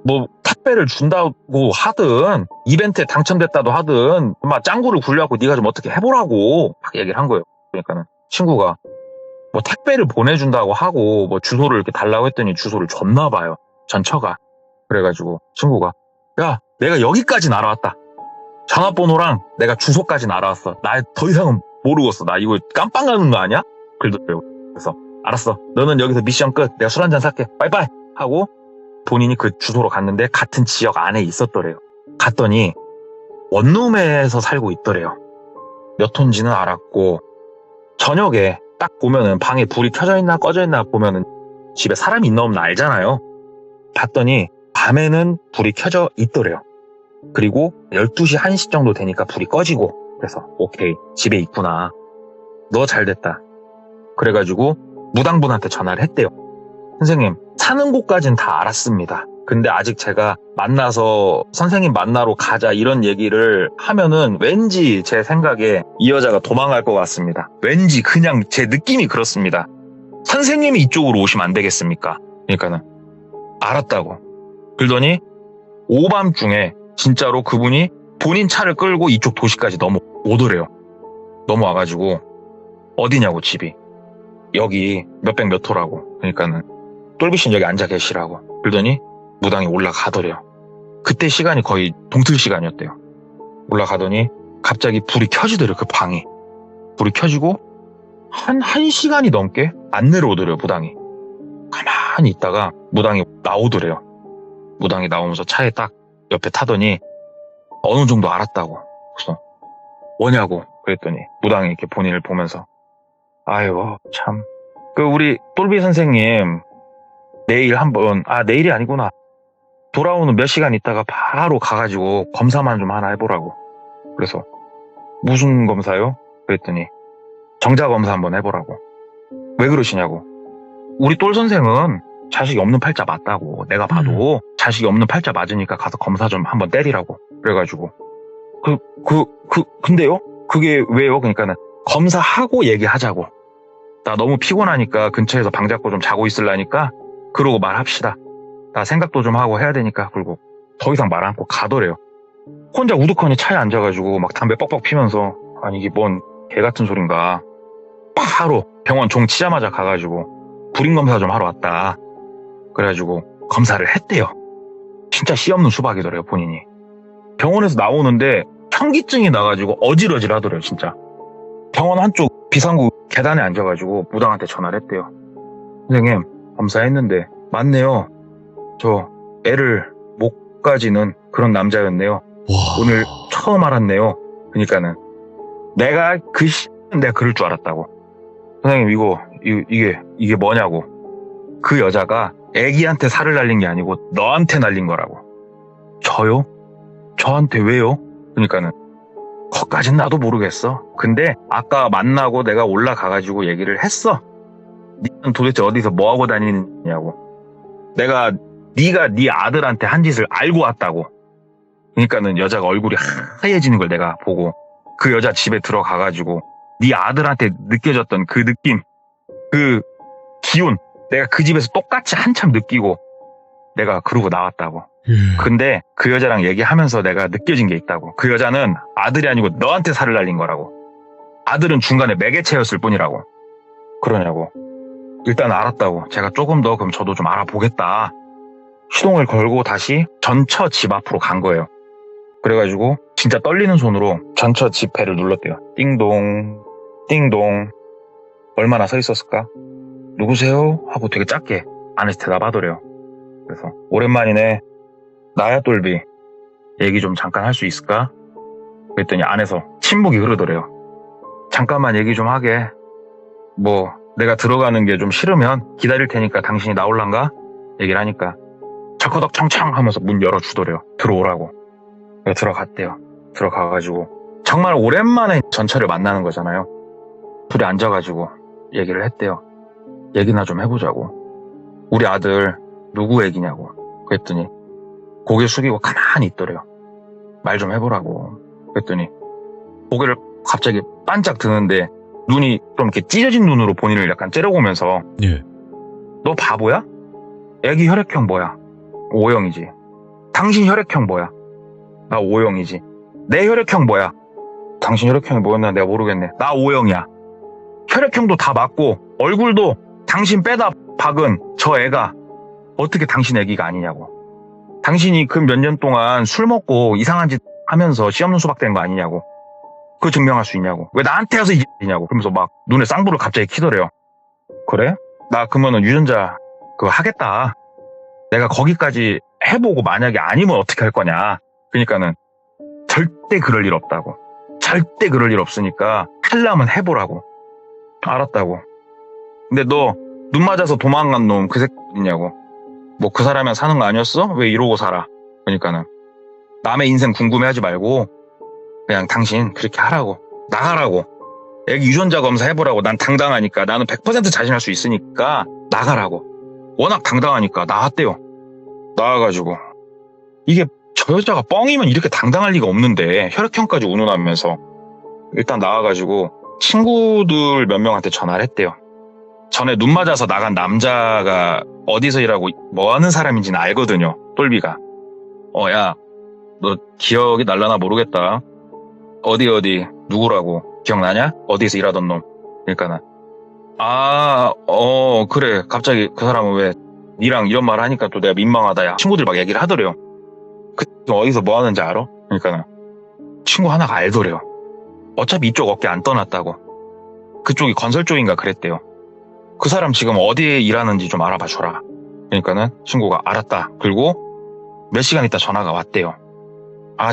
뭐 택배를 준다고 하든 이벤트에 당첨됐다도 하든 막 짱구를 굴려갖고 네가 좀 어떻게 해보라고 막 얘기를 한 거예요. 그러니까는 친구가 뭐 택배를 보내준다고 하고 뭐 주소를 이렇게 달라고 했더니 주소를 줬나 봐요. 전처가. 그래가지고 친구가 야 내가 여기까지 알아왔다. 전화번호랑 내가 주소까지 알아왔어. 나 더 이상은 모르겠어. 나 이거 깜빵 가는 거 아니야? 그러더라고요. 그래서 알았어. 너는 여기서 미션 끝. 내가 술 한잔 살게. 빠이빠이 하고 본인이 그 주소로 갔는데 같은 지역 안에 있었더래요. 갔더니 원룸에서 살고 있더래요. 몇 호인지는 알았고 저녁에 딱 보면은 방에 불이 켜져 있나 꺼져 있나 보면은 집에 사람이 있나 없나 알잖아요. 봤더니 밤에는 불이 켜져 있더래요. 그리고 12시 1시 정도 되니까 불이 꺼지고 그래서 오케이 집에 있구나. 너 잘됐다. 그래가지고 무당분한테 전화를 했대요. 선생님 사는 곳까지는 다 알았습니다. 근데 아직 제가 만나서 선생님 만나러 가자 이런 얘기를 하면은 왠지 제 생각에 이 여자가 도망갈 것 같습니다. 왠지 그냥 제 느낌이 그렇습니다. 선생님이 이쪽으로 오시면 안 되겠습니까? 그러니까는 알았다고. 그러더니 오밤중에 진짜로 그분이 본인 차를 끌고 이쪽 도시까지 넘어오더래요. 넘어와가지고 어디냐고 집이. 여기 몇백 몇 호라고. 그러니까는 똘비씨는 여기 앉아 계시라고. 그러더니 무당이 올라가더래요. 그때 시간이 거의 동틀 시간이었대요. 올라가더니 갑자기 불이 켜지더래요. 그 방이. 불이 켜지고 한 1시간이 넘게 안 내려오더래요. 무당이. 가만히 있다가 무당이 나오더래요. 무당이 나오면서 차에 딱 옆에 타더니 어느 정도 알았다고. 그래서 뭐냐고 그랬더니 무당이 이렇게 본인을 보면서 아유 참 그 우리 똘비 선생님 내일 한번 내일이 아니구나 돌아오는 몇 시간 있다가 바로 가가지고 검사만 좀 하나 해보라고. 그래서 무슨 검사요? 그랬더니 정자검사 한번 해보라고. 왜 그러시냐고. 우리 똘 선생은 자식이 없는 팔자 맞다고. 내가 봐도 자식이 없는 팔자 맞으니까 가서 검사 좀 한번 때리라고. 그래가지고 근데요? 그게 왜요? 그러니까는 검사하고 얘기하자고. 나 너무 피곤하니까 근처에서 방 잡고 좀 자고 있으려니까 그러고 말합시다. 나 생각도 좀 하고 해야 되니까. 그리고 더 이상 말 않고 가더래요. 혼자 우두커니 차에 앉아가지고 막 담배 뻑뻑 피면서 아니 이게 뭔 개같은 소린가. 바로 병원 종 치자마자 가가지고 불임검사 좀 하러 왔다. 그래가지고 검사를 했대요. 진짜 씨 없는 수박이더래요 본인이. 병원에서 나오는데 현기증이 나가지고 어질어질 하더래요 진짜. 병원 한쪽 비상구 계단에 앉아가지고 무당한테 전화를 했대요. 선생님 검사했는데 맞네요. 저 애를 못 가지는 그런 남자였네요. 와. 오늘 처음 알았네요. 그러니까는 내가 내가 그럴 줄 알았다고. 선생님 이게 뭐냐고. 그 여자가 애기한테 살을 날린 게 아니고 너한테 날린 거라고. 저요? 저한테 왜요? 그러니까는 거기까진 나도 모르겠어. 근데 아까 만나고 내가 올라가가지고 얘기를 했어. 니는 도대체 어디서 뭐하고 다니느냐고. 네가 네 아들한테 한 짓을 알고 왔다고. 그러니까는 여자가 얼굴이 하얘지는 걸 내가 보고 그 여자 집에 들어가가지고 네 아들한테 느껴졌던 그 느낌, 그 기운, 내가 그 집에서 똑같이 한참 느끼고 내가 그러고 나왔다고. 근데 그 여자랑 얘기하면서 내가 느껴진 게 있다고. 그 여자는 아들이 아니고 너한테 살을 날린 거라고. 아들은 중간에 매개체였을 뿐이라고. 그러냐고. 일단 알았다고. 제가 조금 더 그럼 저도 좀 알아보겠다. 시동을 걸고 다시 전처 집 앞으로 간 거예요. 그래가지고 진짜 떨리는 손으로 전처 집 배를 눌렀대요. 띵동 띵동. 얼마나 서 있었을까? 누구세요? 하고 되게 작게 안에서 대답하더래요. 그래서 오랜만이네. 나야 똘비. 얘기 좀 잠깐 할 수 있을까? 그랬더니 안에서 침묵이 흐르더래요. 잠깐만 얘기 좀 하게. 뭐 내가 들어가는 게 좀 싫으면 기다릴 테니까 당신이 나올란가? 얘기를 하니까 철커덕 청청 하면서 문 열어주더래요. 들어오라고. 그래서 들어갔대요. 들어가가지고 정말 오랜만에 전처를 만나는 거잖아요. 둘이 앉아가지고 얘기를 했대요. 얘기나 좀 해보자고. 우리 아들 누구 얘기냐고. 그랬더니 고개 숙이고 가만히 있더래요. 말 좀 해보라고. 그랬더니 고개를 갑자기 반짝 드는데 눈이 좀 이렇게 찢어진 눈으로 본인을 약간 째려보면서 예. 너 바보야? 애기 혈액형 뭐야? O형이지. 당신 혈액형 뭐야? 나 O형이지. 내 혈액형 뭐야? 당신 혈액형이 뭐였나 내가 모르겠네. 나 O형이야. 혈액형도 다 맞고 얼굴도 당신 빼다 박은 저 애가 어떻게 당신 애기가 아니냐고. 당신이 그 몇 년 동안 술 먹고 이상한 짓 하면서 씨 없는 수박 된 거 아니냐고. 그거 증명할 수 있냐고. 왜 나한테 와서 이냐고. 그러면서 막 눈에 쌍불을 갑자기 키더래요. 그래? 나 그러면은 유전자 그거 하겠다. 내가 거기까지 해보고 만약에 아니면 어떻게 할 거냐. 그러니까는 절대 그럴 일 없다고. 절대 그럴 일 없으니까 하려면 해보라고. 알았다고. 근데 너 눈 맞아서 도망간 놈 그 새끼냐고. 뭐 그 사람이랑 사는 거 아니었어? 왜 이러고 살아? 그러니까는 남의 인생 궁금해하지 말고 그냥 당신 그렇게 하라고. 나가라고. 애기 유전자 검사 해보라고. 난 당당하니까. 나는 100% 자신할 수 있으니까 나가라고. 워낙 당당하니까 나왔대요. 나와가지고 이게 저 여자가 뻥이면 이렇게 당당할 리가 없는데 혈액형까지 운운하면서 일단 나와가지고 친구들 몇 명한테 전화를 했대요. 전에 눈 맞아서 나간 남자가 어디서 일하고 뭐 하는 사람인지는 알거든요. 똘비가. 야, 너 기억이 날라나 모르겠다. 어디 누구라고 기억나냐? 어디서 일하던 놈. 그러니까는 그래. 갑자기 그 사람은 왜 니랑 이런 말 하니까 또 내가 민망하다. 야, 친구들 막 얘기를 하더래요. 그 어디서 뭐 하는지 알아? 그러니까는 친구 하나가 알더래요. 어차피 이쪽 어깨 안 떠났다고. 그쪽이 건설 쪽인가 그랬대요. 그 사람 지금 어디에 일하는지 좀 알아봐 주라. 그러니까는 친구가 알았다. 그리고 몇 시간 있다 전화가 왔대요.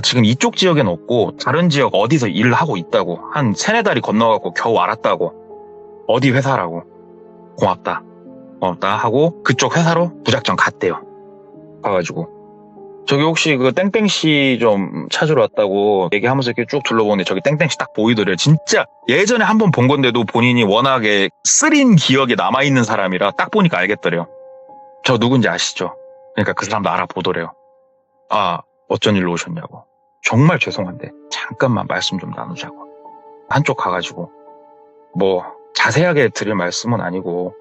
지금 이쪽 지역엔 없고 다른 지역 어디서 일을 하고 있다고. 한 3-4달이 건너가고 겨우 알았다고. 어디 회사라고. 고맙다 하고 그쪽 회사로 무작정 갔대요. 가가지고 저기 혹시 그 땡땡씨 좀 찾으러 왔다고 얘기하면서 이렇게 쭉 둘러보는데 저기 땡땡씨 딱 보이더래요. 진짜 예전에 한 번 본 건데도 본인이 워낙에 쓰린 기억에 남아있는 사람이라 딱 보니까 알겠더래요. 저 누군지 아시죠? 그러니까 그 사람도 알아보더래요. 어쩐 일로 오셨냐고. 정말 죄송한데 잠깐만 말씀 좀 나누자고. 한쪽 가가지고 뭐 자세하게 드릴 말씀은 아니고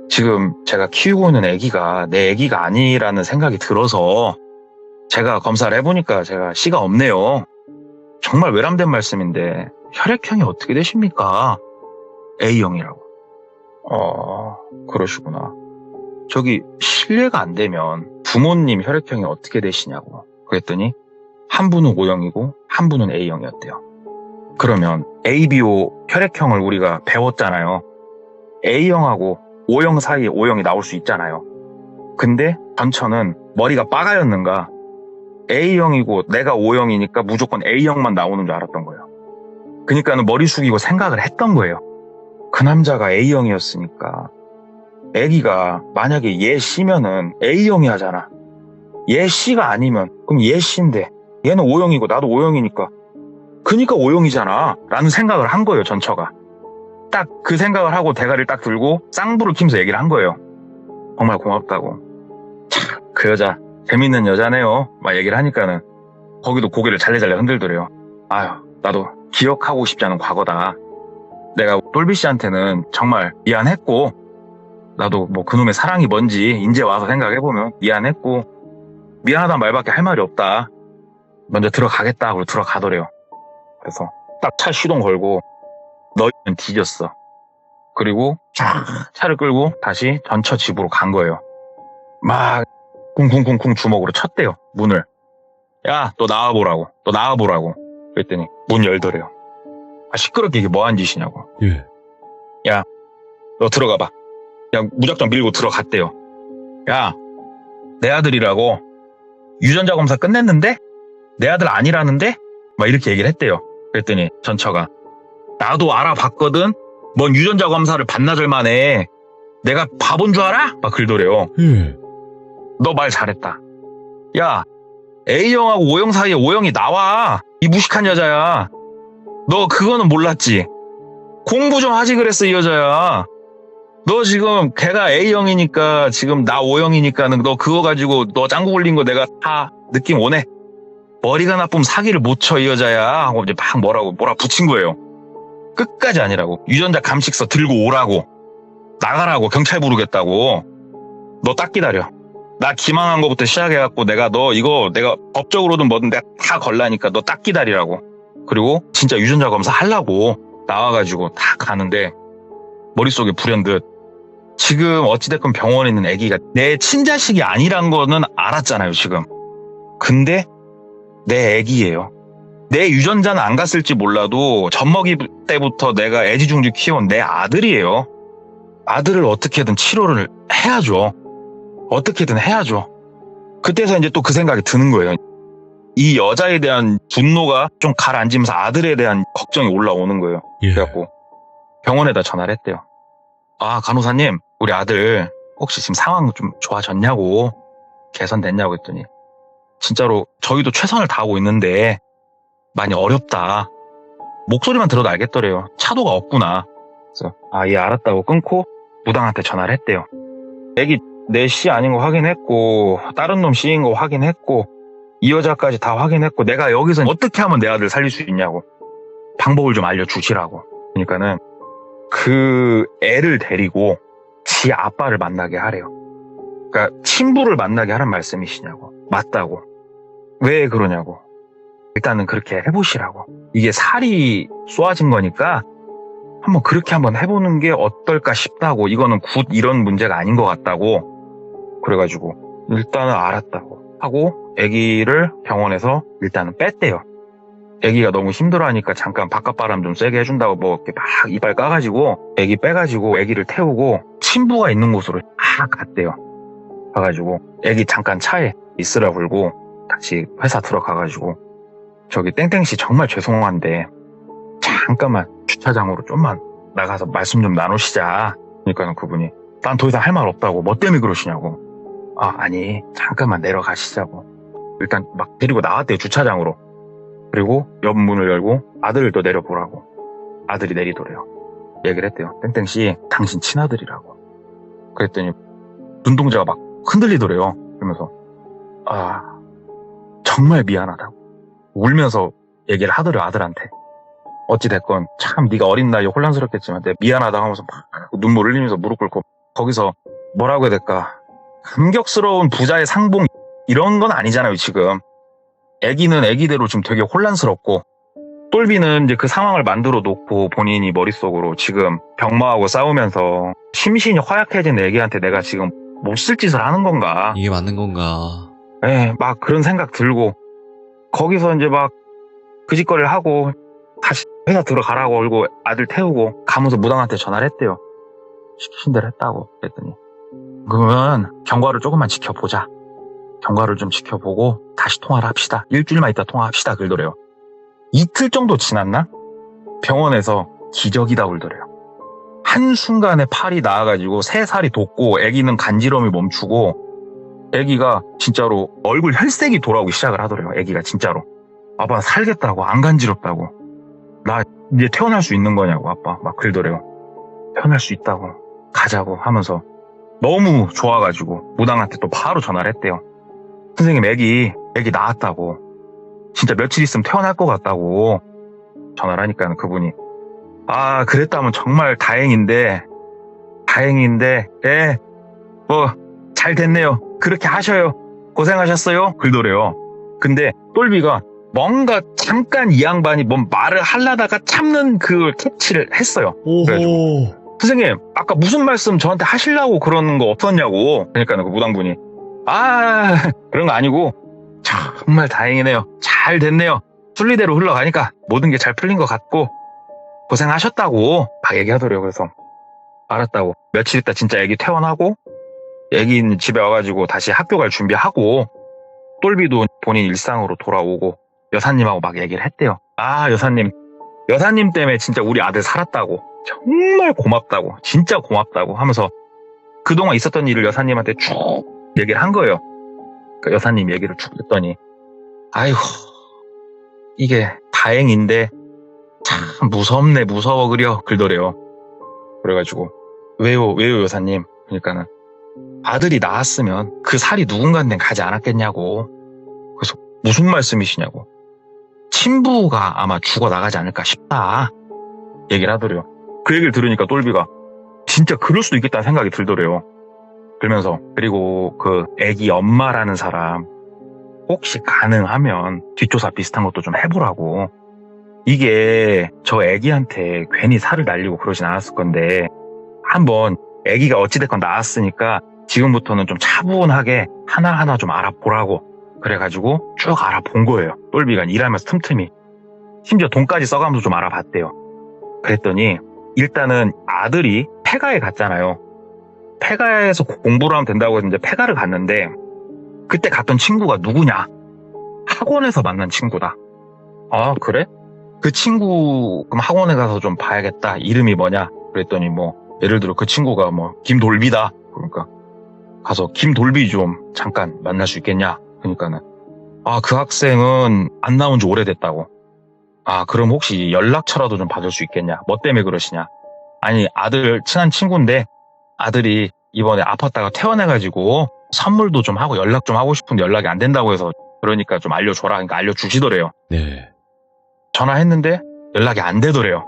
지금 제가 키우고 있는 애기가 내 애기가 아니라는 생각이 들어서 제가 검사를 해보니까 제가 씨가 없네요. 정말 외람된 말씀인데 혈액형이 어떻게 되십니까? A형이라고. 그러시구나. 저기 실례가 안 되면 부모님 혈액형이 어떻게 되시냐고. 그랬더니 한 분은 O형이고 한 분은 A형이었대요. 그러면 ABO 혈액형을 우리가 배웠잖아요. A형하고 O형 사이에 O형이 나올 수 있잖아요. 근데 전처는 머리가 빠가였는가 A형이고 내가 O형이니까 무조건 A형만 나오는 줄 알았던 거예요. 그러니까는 머리 숙이고 생각을 했던 거예요. 그 남자가 A형이었으니까 애기가 만약에 얘 C면은 A형이 하잖아. 얘 C가 아니면 그럼 얘 C인데 얘는 O형이고 나도 O형이니까 그니까 O형이잖아 라는 생각을 한 거예요. 전처가 딱 그 생각을 하고 대가리를 딱 들고 쌍불을 키면서 얘기를 한 거예요. 정말 고맙다고. 참 그 여자 재밌는 여자네요 막 얘기를 하니까는 거기도 고개를 잘래잘래 흔들더래요. 아유 나도 기억하고 싶지 않은 과거다. 내가 똘비 씨한테는 정말 미안했고 나도 뭐 그놈의 사랑이 뭔지 이제 와서 생각해보면 미안했고 미안하다는 말밖에 할 말이 없다. 먼저 들어가겠다 하고 들어가더래요. 그래서 딱 차 시동 걸고 너희는 뒤졌어. 그리고 차를 끌고 다시 전처 집으로 간 거예요. 막 쿵쿵쿵쿵 주먹으로 쳤대요. 문을. 야, 너 나와보라고. 너 나와보라고. 그랬더니 문 열더래요. 아, 시끄럽게 이게 뭐하는 짓이냐고. 예. 야, 너 들어가봐. 그냥 무작정 밀고 들어갔대요. 야, 내 아들이라고. 유전자 검사 끝냈는데? 내 아들 아니라는데? 막 이렇게 얘기를 했대요. 그랬더니 전처가 나도 알아봤거든? 뭔 유전자 검사를 반나절 만에 내가 바본 줄 알아? 막 그러더래요. 예. 너 말 잘했다. 야, A형하고 O형 사이에 O형이 나와. 이 무식한 여자야. 너 그거는 몰랐지? 공부 좀 하지 그랬어, 이 여자야. 너 지금 걔가 A형이니까 지금 나 O형이니까는 너 그거 가지고 너 짱구 굴린 거 내가 다 느낌 오네. 머리가 나쁘면 사기를 못 쳐, 이 여자야. 하고 이제 막 뭐라 붙인 거예요. 끝까지 아니라고. 유전자 감식서 들고 오라고. 나가라고. 경찰 부르겠다고. 너 딱 기다려. 나 기망한 거부터 시작해갖고 내가 법적으로든 뭐든 내가 다 걸라니까 너 딱 기다리라고. 그리고 진짜 유전자 검사 하려고 나와가지고 다 가는데 머릿속에 불현듯 지금 어찌됐건 병원에 있는 아기가 내 친자식이 아니란 거는 알았잖아요, 지금. 근데 내 아기예요. 내 유전자는 안 갔을지 몰라도 젖먹이 때부터 내가 애지중지 키워온 내 아들이에요. 아들을 어떻게든 치료를 해야죠. 어떻게든 해야죠. 그때서 이제 또 그 생각이 드는 거예요. 이 여자에 대한 분노가 좀 가라앉으면서 아들에 대한 걱정이 올라오는 거예요. 예. 그래갖고 병원에다 전화를 했대요. 아, 간호사님, 우리 아들 혹시 지금 상황 좀 좋아졌냐고, 개선됐냐고 했더니 진짜로 저희도 최선을 다하고 있는데 많이 어렵다. 목소리만 들어도 알겠더래요. 차도가 없구나. 그래서 예, 알았다고 끊고 무당한테 전화를 했대요. 애기 내 씨 아닌 거 확인했고 다른 놈 씨인 거 확인했고 이 여자까지 다 확인했고 내가 여기서 어떻게 하면 내 아들 살릴 수 있냐고 방법을 좀 알려주시라고. 그러니까는 그 애를 데리고 지 아빠를 만나게 하래요. 그러니까 친부를 만나게 하란 말씀이시냐고. 맞다고. 왜 그러냐고. 일단은 그렇게 해보시라고. 이게 살이 쏘아진 거니까 한번 그렇게 한번 해보는 게 어떨까 싶다고. 이거는 굿 이런 문제가 아닌 것 같다고. 그래가지고 일단은 알았다고 하고 아기를 병원에서 일단은 뺐대요. 아기가 너무 힘들어하니까 잠깐 바깥바람 좀 세게 해준다고 뭐 이렇게 막 이빨 까가지고 아기 빼가지고 아기를 태우고 친부가 있는 곳으로 막 갔대요. 가가지고 아기 잠깐 차에 있으라 불고 다시 회사 들어가가지고 저기 땡땡씨 정말 죄송한데 잠깐만 주차장으로 좀만 나가서 말씀 좀 나누시자. 그러니까 그분이 난 더 이상 할 말 없다고. 뭐 때문에 그러시냐고. 아니 잠깐만 내려가시자고. 일단 막 데리고 나왔대요, 주차장으로. 그리고 옆 문을 열고 아들을 또 내려보라고. 아들이 내리더래요. 얘기를 했대요. 땡땡씨 당신 친아들이라고. 그랬더니 눈동자가 막 흔들리더래요. 그러면서 정말 미안하다고 울면서 얘기를 하더래요, 아들한테. 어찌됐건 참 네가 어린 나이에 혼란스럽겠지만 내가 미안하다 하면서 막 눈물 흘리면서 무릎 꿇고 거기서 뭐라고 해야 될까, 감격스러운 부자의 상봉 이런 건 아니잖아요. 지금 애기는 애기대로 지금 되게 혼란스럽고 똘비는 이제 그 상황을 만들어 놓고 본인이 머릿속으로 지금 병마하고 싸우면서 심신이 허약해진 애기한테 내가 지금 못 쓸 짓을 하는 건가, 이게 맞는 건가. 막 그런 생각 들고 거기서 이제 막 그 짓거리를 하고 다시 회사 들어가라고 그러고 아들 태우고 가면서 무당한테 전화를 했대요. 시키신 대로 했다고. 그랬더니 그러면 경과를 조금만 지켜보자. 경과를 좀 지켜보고 다시 통화를 합시다. 일주일만 있다 통화합시다. 그러더래요. 이틀 정도 지났나? 병원에서 기적이다 울더래요. 한순간에 팔이 나아가지고 3살이 돋고 아기는 간지럼이 멈추고 아기가 진짜로 얼굴 혈색이 돌아오기 시작을 하더래요. 아기가 진짜로. 아빠 살겠다고, 안 간지럽다고. 나 이제 태어날 수 있는 거냐고 아빠 막 그러더래요. 태어날 수 있다고 가자고 하면서 너무 좋아가지고 무당한테 또 바로 전화를 했대요. 선생님 애기 낳았다고, 진짜 며칠 있으면 태어날 것 같다고 전화를 하니까 그분이 아 그랬다면 정말 다행인데 예 뭐 잘 됐네요. 그렇게 하셔요. 고생하셨어요. 그러더래요. 근데 똘비가 뭔가 잠깐 이 양반이 뭔 말을 하려다가 참는 그 캐치를 했어요. 그래가지고 선생님 아까 무슨 말씀 저한테 하시려고 그러는 거 없었냐고. 그러니까 그 무당분이 아 그런 거 아니고 정말 다행이네요. 잘 됐네요. 순리대로 흘러가니까 모든 게 잘 풀린 것 같고 고생하셨다고 막 얘기하더래요. 그래서 알았다고 며칠 있다 진짜 애기 퇴원하고 애기는 집에 와가지고 다시 학교 갈 준비하고 똘비도 본인 일상으로 돌아오고 여사님하고 막 얘기를 했대요. 아 여사님 때문에 진짜 우리 아들 살았다고, 정말 고맙다고, 진짜 고맙다고 하면서 그동안 있었던 일을 여사님한테 쭉 얘기를 한 거예요. 그러니까 여사님 얘기를 쭉 듣더니 아이고 이게 다행인데 참 무섭네 무서워 그러더래요. 그래가지고 왜요 여사님? 그러니까는 아들이 낳았으면 그 살이 누군가한테는 가지 않았겠냐고. 그래서 무슨 말씀이시냐고. 친부가 아마 죽어나가지 않을까 싶다 얘기를 하더래요. 그 얘기를 들으니까 똘비가 진짜 그럴 수도 있겠다는 생각이 들더래요. 그러면서 그리고 그 애기 엄마라는 사람 혹시 가능하면 뒷조사 비슷한 것도 좀 해보라고. 이게 저 애기한테 괜히 살을 날리고 그러진 않았을 건데 한번 애기가 어찌됐건 나았으니까 지금부터는 좀 차분하게 하나하나 좀 알아보라고. 그래가지고 쭉 알아본 거예요. 똘비가 일하면서 틈틈이. 심지어 돈까지 써가면서 좀 알아봤대요. 그랬더니 일단은 아들이 폐가에 갔잖아요. 폐가에서 공부를 하면 된다고 해서 이제 폐가를 갔는데 그때 갔던 친구가 누구냐? 학원에서 만난 친구다. 아 그래? 그 친구 그럼 학원에 가서 좀 봐야겠다. 이름이 뭐냐? 그랬더니 뭐 예를 들어 그 친구가 뭐 김돌비다. 그러니까 가서 김돌비 좀 잠깐 만날 수 있겠냐? 그러니까는 아 그 학생은 안 나온 지 오래됐다고. 아 그럼 혹시 연락처라도 좀 받을 수 있겠냐? 뭐 때문에 그러시냐? 아니 아들 친한 친구인데 아들이 이번에 아팠다가 퇴원해가지고 선물도 좀 하고 연락 좀 하고 싶은데 연락이 안 된다고 해서 그러니까 좀 알려줘라. 그러니까 알려주시더래요. 네. 전화했는데 연락이 안 되더래요.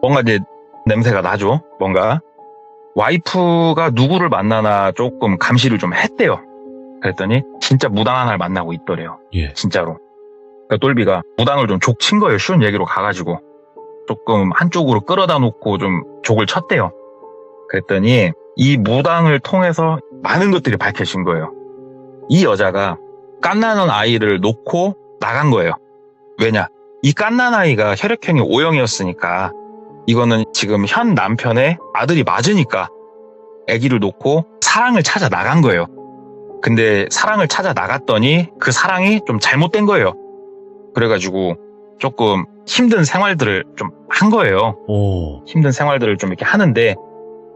뭔가 이제 냄새가 나죠. 뭔가 와이프가 누구를 만나나 조금 감시를 좀 했대요. 그랬더니 진짜 무당 하나를 만나고 있더래요. 예. 진짜로. 그러니까 똘비가 무당을 좀 족친 거예요. 쉬운 얘기로 가가지고 조금 한쪽으로 끌어다 놓고 좀 족을 쳤대요. 그랬더니 이 무당을 통해서 많은 것들이 밝혀진 거예요. 이 여자가 갓나는 아이를 놓고 나간 거예요. 왜냐? 이 갓난 아이가 혈액형이 O형이었으니까 이거는 지금 현 남편의 아들이 맞으니까 아기를 놓고 사랑을 찾아 나간 거예요. 근데 사랑을 찾아 나갔더니 그 사랑이 좀 잘못된 거예요. 그래가지고 조금 힘든 생활들을 좀 한 거예요. 오. 힘든 생활들을 좀 이렇게 하는데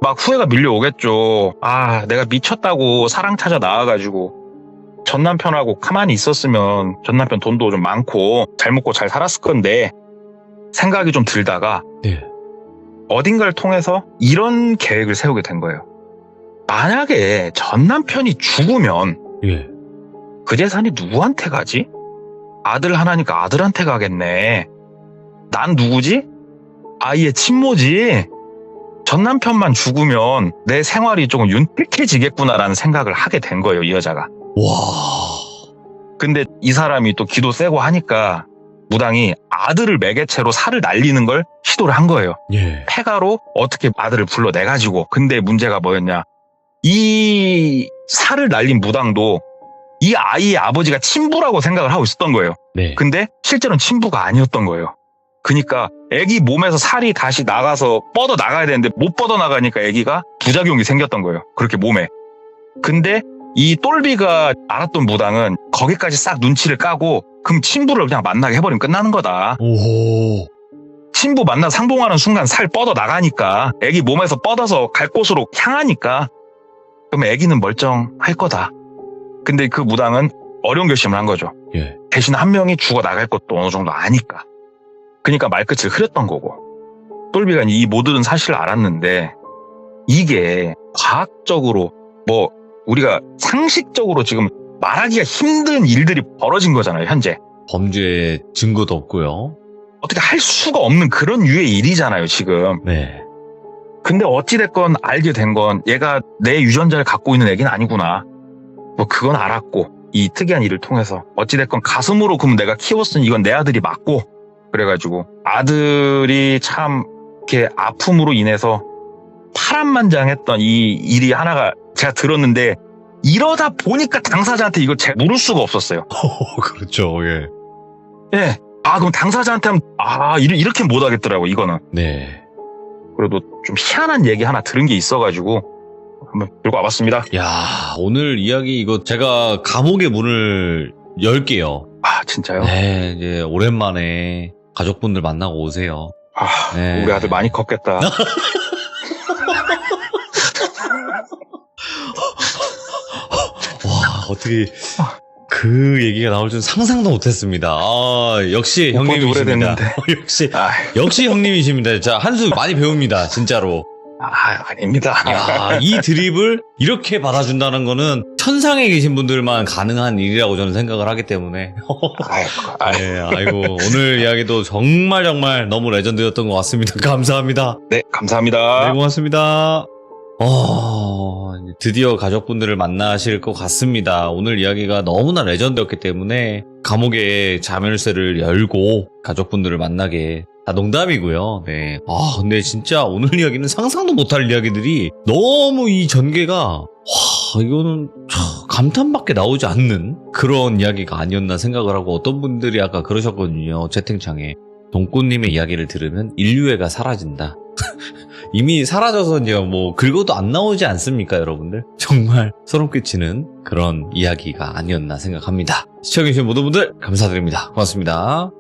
막 후회가 밀려오겠죠. 아, 내가 미쳤다고 사랑 찾아 나와가지고 전 남편하고 가만히 있었으면 전 남편 돈도 좀 많고 잘 먹고 잘 살았을 건데 생각이 좀 들다가 네. 어딘가를 통해서 이런 계획을 세우게 된 거예요. 만약에 전 남편이 죽으면 예. 그 재산이 누구한테 가지? 아들 하나니까 아들한테 가겠네. 난 누구지? 아이의 친모지. 전 남편만 죽으면 내 생활이 조금 윤택해지겠구나라는 생각을 하게 된 거예요, 이 여자가. 와. 근데 이 사람이 또 기도 세고 하니까 무당이 아들을 매개체로 살을 날리는 걸 시도를 한 거예요. 예. 폐가로 어떻게 아들을 불러내가지고. 근데 문제가 뭐였냐? 이 살을 날린 무당도 이 아이의 아버지가 친부라고 생각을 하고 있었던 거예요. 네. 근데 실제로는 친부가 아니었던 거예요. 그러니까 애기 몸에서 살이 다시 나가서 뻗어 나가야 되는데 못 뻗어 나가니까 애기가 부작용이 생겼던 거예요. 그렇게 몸에. 근데 이 똘비가 알았던 무당은 거기까지 싹 눈치를 까고 그럼 친부를 그냥 만나게 해버리면 끝나는 거다. 오. 친부 만나 상봉하는 순간 살 뻗어 나가니까 애기 몸에서 뻗어서 갈 곳으로 향하니까 그러면 애기는 멀쩡할 거다. 근데 그 무당은 어려운 결심을 한 거죠. 예. 대신 한 명이 죽어 나갈 것도 어느 정도 아니까. 그러니까 말끝을 흐렸던 거고. 똘비가 이 모든 사실을 알았는데 이게 과학적으로 뭐 우리가 상식적으로 지금 말하기가 힘든 일들이 벌어진 거잖아요, 현재. 범죄 증거도 없고요. 어떻게 할 수가 없는 그런 유의 일이잖아요, 지금. 네. 근데 어찌됐건 알게 된 건 얘가 내 유전자를 갖고 있는 애기는 아니구나. 뭐 그건 알았고 이 특이한 일을 통해서 어찌됐건 가슴으로 그럼 내가 키웠으니 이건 내 아들이 맞고 그래가지고 아들이 참 이렇게 아픔으로 인해서 파란만장했던 이 일이 하나가 제가 들었는데 이러다 보니까 당사자한테 이걸 제가 물을 수가 없었어요. 그렇죠. 예. 예. 아 그럼 당사자한테 하면 이렇게 못 하겠더라고 이거는. 네. 그래도 좀 희한한 얘기 하나 들은 게 있어가지고 한번 들고 와봤습니다. 야, 오늘 이야기 이거 제가 감옥의 문을 열게요. 아 진짜요? 네, 이제 오랜만에 가족분들 만나고 오세요. 아 네. 우리 아들 많이 컸겠다. 와, 어떻게 그 얘기가 나올 줄 상상도 못했습니다. 아, 역시 못 본지 형님이십니다. 오래됐는데. 역시 형님이십니다. 자, 한 수 많이 배웁니다. 진짜로. 아닙니다. 야, 이 드립을 이렇게 받아준다는 거는 천상에 계신 분들만 가능한 일이라고 저는 생각을 하기 때문에. 네, 아이고, 오늘 이야기도 정말 너무 레전드였던 것 같습니다. 감사합니다. 네, 감사합니다. 네, 고맙습니다. 드디어 가족분들을 만나실 것 같습니다. 오늘 이야기가 너무나 레전드였기 때문에 감옥에 자멸쇠를 열고 가족분들을 만나게. 농담이고요. 네. 근데 진짜 오늘 이야기는 상상도 못할 이야기들이 너무 이 전개가 이거는 감탄밖에 나오지 않는 그런 이야기가 아니었나 생각을 하고 어떤 분들이 아까 그러셨거든요. 채팅창에. 동꾸님의 이야기를 들으면 인류애가 사라진다. 이미 사라져서 이제 뭐 긁어도 안 나오지 않습니까, 여러분들? 정말 소름 끼치는 그런 이야기가 아니었나 생각합니다. 시청해주신 모든 분들 감사드립니다. 고맙습니다.